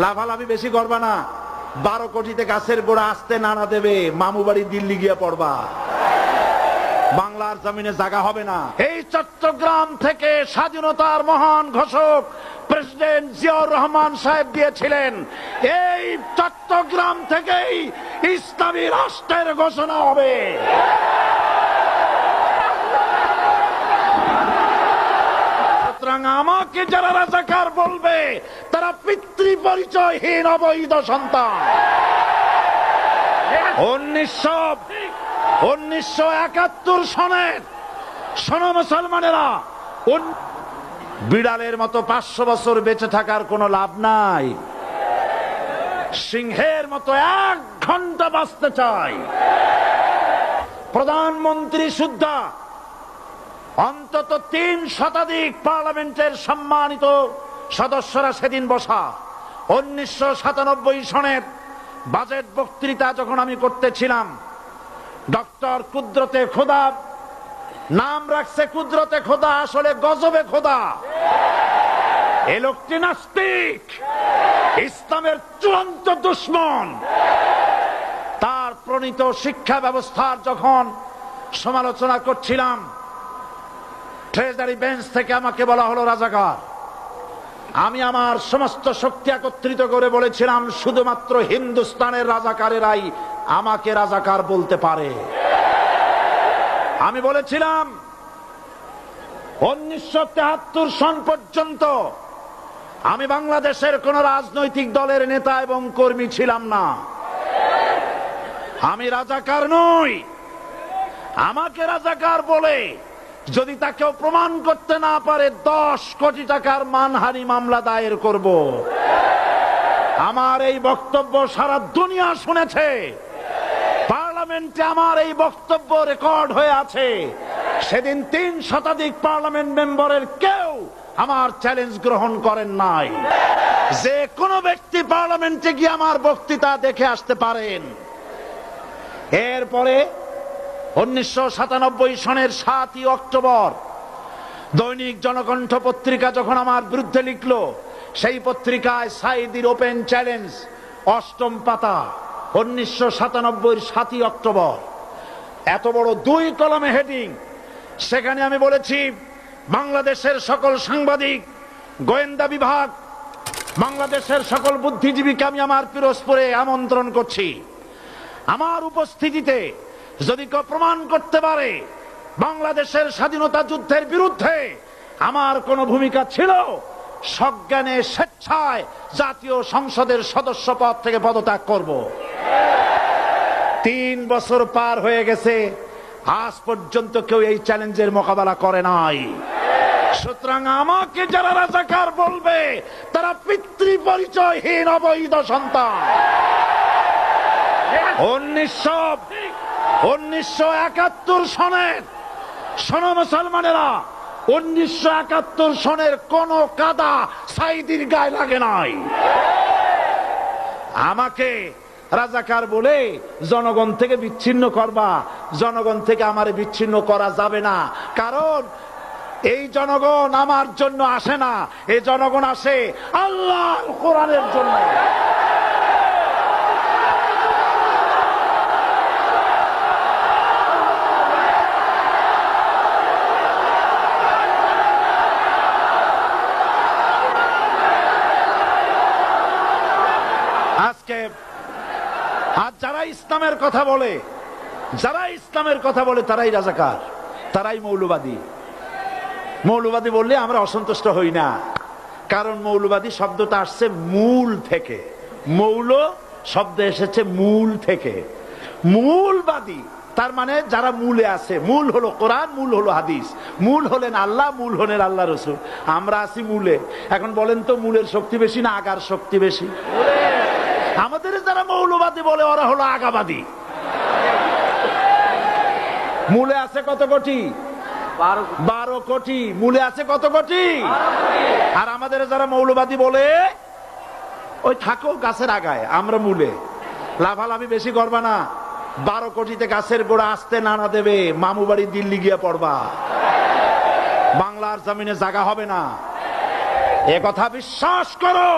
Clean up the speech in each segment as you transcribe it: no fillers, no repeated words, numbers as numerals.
লাভালাভি বেশি করবা না, 12 কোটিতে গাছের গোড়া আসতে নাড়া দেবে, মামু বাড়ি দিল্লি গিয়ে পড়বা, বাংলার জমিনে জায়গা হবে না। এই চট্টগ্রাম থেকে স্বাধীনতার মহান ঘোষক প্রেসিডেন্ট জিয়াউর রহমান সাহেব দিয়েছিলেন, এই চট্টগ্রাম থেকেই ইসলামী রাষ্ট্রের ঘোষণা হবে। আমাকে যারা রাজাকার বলবে তারা পিতৃ পরিচয়হীন অবৈধ সন্তান। 1971 সনের শোনো মুসলমানেরা, বিড়ালের মতো 500 বছর বেঁচে থাকার কোনো লাভ নাই, সিংহের মতো 1 ঘন্টা বাঁচতে চাই। প্রধানমন্ত্রী সুদ্ধা অন্তত 3 শতাধিক পার্লামেন্টের সম্মানিত সদস্যরা সেদিন বসা। 1997 সনের বাজেট বক্তৃতা যখন আমি করতেছিলাম, ডক্টর কুদরতে খোদা, নাম রাখছে কুদরতে খোদা, আসলে গজবে খোদা। এ লোকটি নাস্তিক, ইসলামের চূড়ান্ত দুশমন। তার প্রণীত শিক্ষা ব্যবস্থার যখন সমালোচনা করছিলাম, ট্রেজারি বেঞ্চ থেকে আমাকে বলা হলো রাজাকার। আমি আমার সমস্ত শক্তি একত্রিত করে বলেছিলাম, শুধুমাত্র হিন্দুস্তানের রাজাকারেরাই আমাকে রাজাকার বলতে পারে। আমি বলেছিলাম 1973 সন পর্যন্ত আমি বাংলাদেশের কোন রাজনৈতিক দলের নেতা এবং কর্মী ছিলাম না। আমি রাজাকার নই। আমাকে রাজাকার বলে যদি তাকেও প্রমাণ করতে না পারে, 10 কোটি টাকার মানহানি মামলা দায়ের করব। আমার এই বক্তব্য সারা দুনিয়া শুনেছে, পার্লামেন্টে আমার এই বক্তব্য রেকর্ড হয়ে আছে। সেদিন 3 শতাধিক পার্লামেন্ট মেম্বারের কেউ আমার চ্যালেঞ্জ গ্রহণ করেন নাই। যে কোনো ব্যক্তি পার্লামেন্টে গিয়ে আমার বক্তৃতা দেখে আসতে পারেন। এরপরে 1997 সনের 7 অক্টোবর দৈনিক জনকণ্ঠ পত্রিকা যখন আমার বিরুদ্ধে লিখলো, সেই পত্রিকায় সাইদির ওপেন চ্যালেঞ্জ 8ম পাতা, 1997 7 অক্টোবর, এত বড় 2 কলমে হেডিং। সেখানে আমি বলেছি, বাংলাদেশের সকল সাংবাদিক, গোয়েন্দা বিভাগ, বাংলাদেশের সকল বুদ্ধিজীবীকে আমি আমার পিরোজপুরে আমন্ত্রণ করছি। আমার উপস্থিতিতে যদি কেউ প্রমাণ করতে পারে বাংলাদেশের স্বাধীনতা যুদ্ধের বিরুদ্ধে আমার কোন ভূমিকা ছিল, সজ্ঞানে স্বেচ্ছায় জাতীয় সংসদের সদস্য পদ থেকে পদত্যাগ করব। 3 বছর পার হয়ে গেছে, আজ পর্যন্ত কেউ এই চ্যালেঞ্জের মোকাবেলা করে নাই। সুতরাং আমাকে যারা রাজাকার বলবে তারা পিতৃ পরিচয়হীন অবৈধ সন্তান। 1971 সনের শোনো মুসলমানেরা, 1971 সনের কোন কাদা সাইদির গায়ে লাগে নাই। আমাকে রাজাকার বলে জনগণ থেকে বিচ্ছিন্ন করবা, জনগণ থেকে আমারে বিচ্ছিন্ন করা যাবে না। কারণ এই জনগণ আমার জন্য আসে না, এই জনগণ আসে আল্লাহর কোরআনের জন্য। আর যারা ইসলামের কথা বলে, তারাই রাজাকার, তারাই মৌলবাদী। মৌলবাদী বললে আমরা অসন্তুষ্ট হই না, কারণ মৌলবাদী শব্দটা আসছে মূল থেকে। মৌল শব্দ এসেছে মূল থেকে। মূলবাদী তার মানে যারা মূলে আছে। মূল হলো কোরআন, মূল হলো হাদিস, মূল হলেন আল্লাহ, মূল হলেন আল্লাহ রসুল। আমরা আছি মূলে। এখন বলেন তো, মূলের শক্তি বেশি না আগার শক্তি বেশি? আমাদের যারা মৌলবাদী বলে ওরা হলো আগাবাদী। মূলে আছে কত কোটি? 12 কোটি। মূলে আছে কত কোটি? আর আমাদের যারা মৌলবাদী বলে, ওই থাকো গাছের আগায়, আমরা মূলে। লাভালাভি বেশি করবা না, 12 কোটিতে গাছের গোড়া আসতে নাড়া দেবে, মামু বাড়ি দিল্লি গিয়ে পড়বা, বাংলার জমিনে জায়গা হবে না। এ কথা বিশ্বাস করো।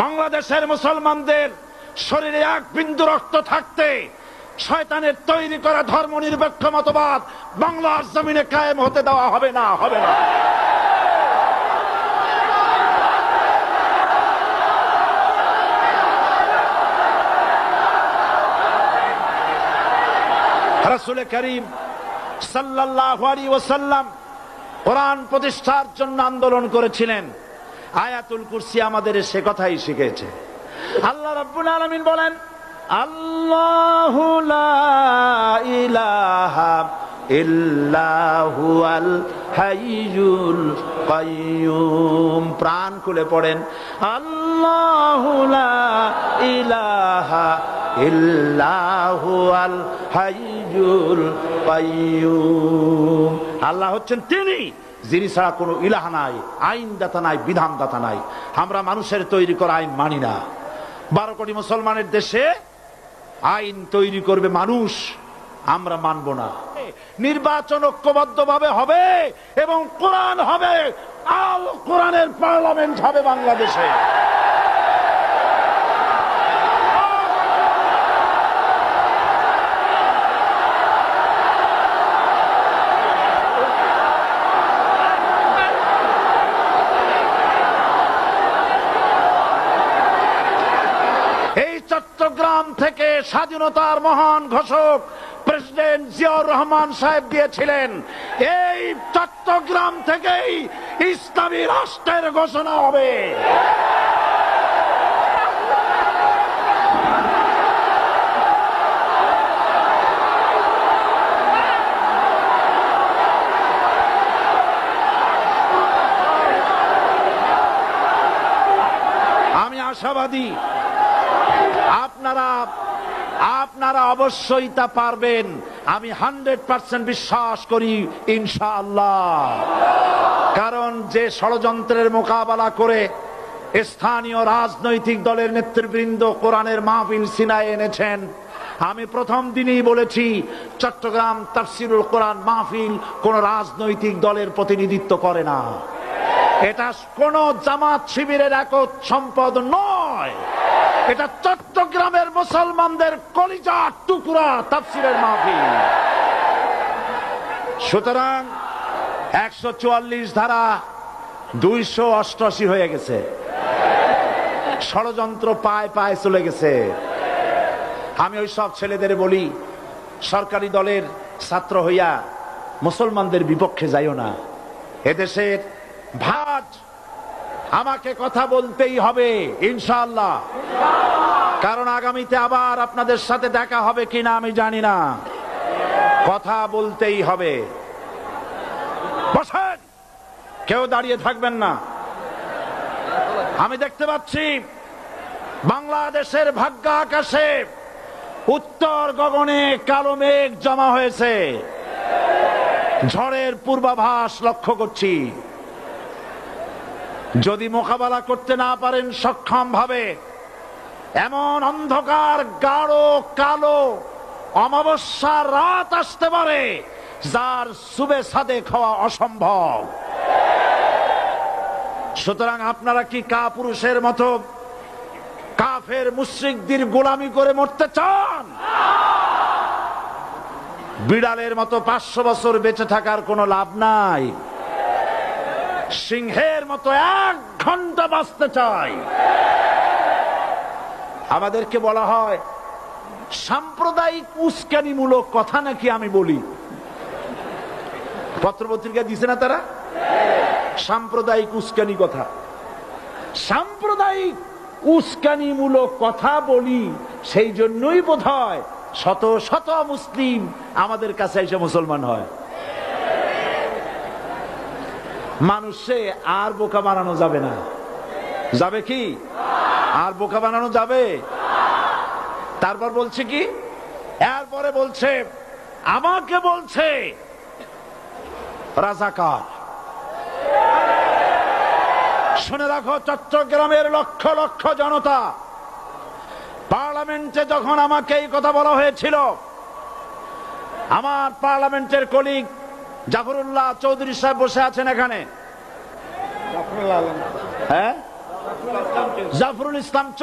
বাংলাদেশের মুসলমানদের শরীরে এক বিন্দু রক্ত থাকতে শয়তানের তৈরি করা ধর্মনিরপেক্ষ মতবাদ বাংলার জমিনে কায়েম হতে দেওয়া হবে না, হবে না। রাসূল করিম সাল্লাল্লাহু আলাইহি ওয়াসাল্লাম কোরআন প্রতিষ্ঠার জন্য আন্দোলন করেছিলেন। আয়াতুল কুরসি আমাদের সে কথাই শিখেছে। আল্লাহ রাব্বুল আলামিন বলেন, আল্লাহু লা ইলাহা ইল্লা হুয়াল হাইয়ুল কাইয়্যুম। প্রাণ খুলে পড়েন, আল্লাহু লা ইলাহা ইল্লা হুয়াল হাইয়ুল কাইয়্যুম। আল্লাহ হচ্ছেন তিনি যিনি ছাড়া কোনো ইলাহ নাই, আইনদাতা নাই, বিধানদাতা নাই। আমরা মানুষের তৈরি করা আইন মানি না। 12 কোটি মুসলমানের দেশে আইন তৈরি করবে মানুষ, আমরা মানব না। নির্বাচন ঐক্যবদ্ধভাবে হবে এবং কোরআন হবে, আল কোরআনের পার্লামেন্ট হবে বাংলাদেশে। চট্টগ্রাম থেকে স্বাধীনতার মহান ঘোষক প্রেসিডেন্ট জিয়াউর রহমান সাহেব দিয়েছিলেন। এই চট্টগ্রাম থেকেই ইসলামী রাষ্ট্রের ঘোষণা হবে। আমি আশাবাদী আপনারা অবশ্যই তা পারবেন। আমি 100% বিশ্বাস করি ইনশাআল্লাহ। কারণ যে ষড়যন্ত্রের মোকাবেলা করে স্থানীয় রাজনৈতিক দলের নেতৃবৃন্দ কোরআনের মাহফিল সিনায় এনেছেন, আমি প্রথম দিনই বলেছি চট্টগ্রাম তাফসিরুল কোরআন মাহফিল কোন রাজনৈতিক দলের প্রতিনিধিত্ব করে না। এটা কোন জামাত শিবিরের একক সম্পদ নয়। এটা চট্টগ্রামের মুসলমানদের কলিজার টুকরা তাফসিরের মাহফিল। সুতরাং 144 ধারা 288 হয়ে গেছে। ষড়যন্ত্র পায় পায় চলে গেছে। আমি ওই সব ছেলেদের বলি, সরকারি দলের ছাত্র হইয়া মুসলমানদের বিপক্ষে যাইও না। এদেশের ভাট আমাকে কথা বলতেই হবে ইনশাআল্লাহ। কারণ আগামীতে আবার আপনাদের সাথে দেখা হবে কিনা আমি জানি না। কথা বলতেই হবে। বসেন, কেউ দাঁড়িয়ে থাকবেন না। আমি দেখতে পাচ্ছি বাংলাদেশের ভাগ্য আকাশে উত্তর গগনে কালো মেঘ জমা হয়েছে। ঝড়ের পূর্বাভাস লক্ষ্য করছি। যদি মোকাবেলা করতে না পারেন সক্ষম ভাবে, এমন অন্ধকার গাঢ় কালো অমাবস্যার রাত আসতে পারে যার সুবে সাদেক হওয়া অসম্ভব। সুতরাং আপনারা কি কাপুরুষের মতো কাফের মুশরিকদের গোলামি করে মরতে চান? বিড়ালের মতো 500 বছর বেঁচে থাকার কোনো লাভ নাই। সিংহের মতো 1 ঘন্টা বাঁচতে চাই। আমাদেরকে বলা হয় সাম্প্রদায়িক উস্কানিমূলক কথা নাকি আমি বলি। পত্রপত্রিকা দিছে না তারা? সাম্প্রদায়িক উস্কানি কথা, সাম্প্রদায়িক উস্কানিমূলক কথা বলি। সেই জন্যই বোধহয় শত শত মুসলিম আমাদের কাছে এসে মুসলমান হয়। মানুষে আর বোকা বানানো যাবে না। যাবে কি? আর বোকা বানানো যাবে? তারপর বলছে কি, এরপরে বলছে আমাকে বলছে রাজাকার। শুনে রাখো চট্টগ্রামের লক্ষ লক্ষ জনতা, পার্লামেন্টে যখন আমাকে এই কথা বলা হয়েছিল, আমার পার্লামেন্টের কলিগ জাফরুল্লাহ চৌধুরী সাহেব বসে আছেন এখানে। হ্যাঁ, জাফরুল ইসলাম